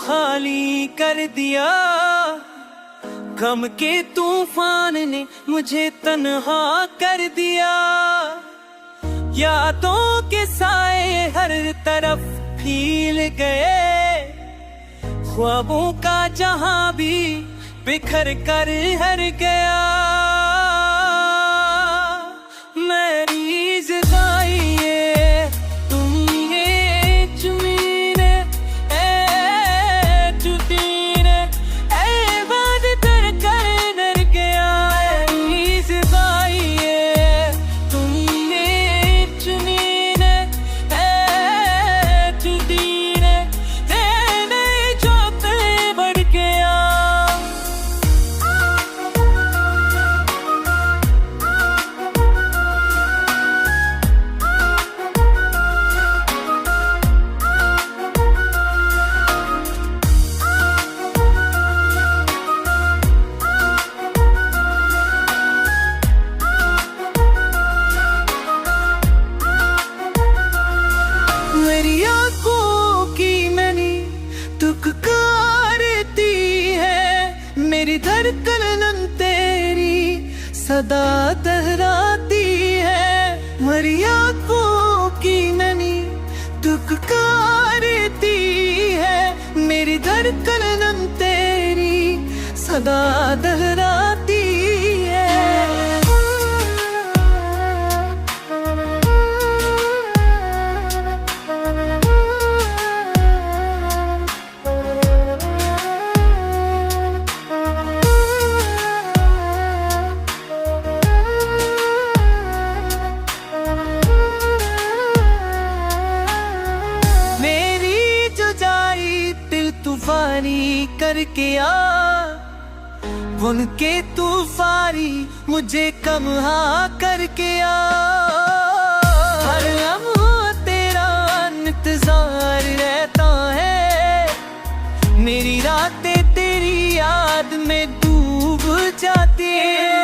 खाली कर दिया। गम के तूफान ने मुझे तन्हा कर दिया। यादों के साए हर तरफ फैल गए। ख्वाबों का जहां भी बिखर कर हर गया। मेरी जुदाई ये तुम ये जुमीने जुदीने बात कर कर डर गया। मेरी जुदाई ये तुम ये जुमीने जुदीने जो बढ़ गया। मेरी आंखों की नैनी तुककारती है। मेरी धड़कन तेरी सदा दोहराती है। मेरी आंखों की नैनी तुककारती है। मेरी धड़कन तेरी सदा दोहराती है। तूफानी करके बुन के तूफानी मुझे कमहा करके हर लम्हा तेरा इंतजार रहता है। मेरी रातें तेरी याद में डूब जाती है।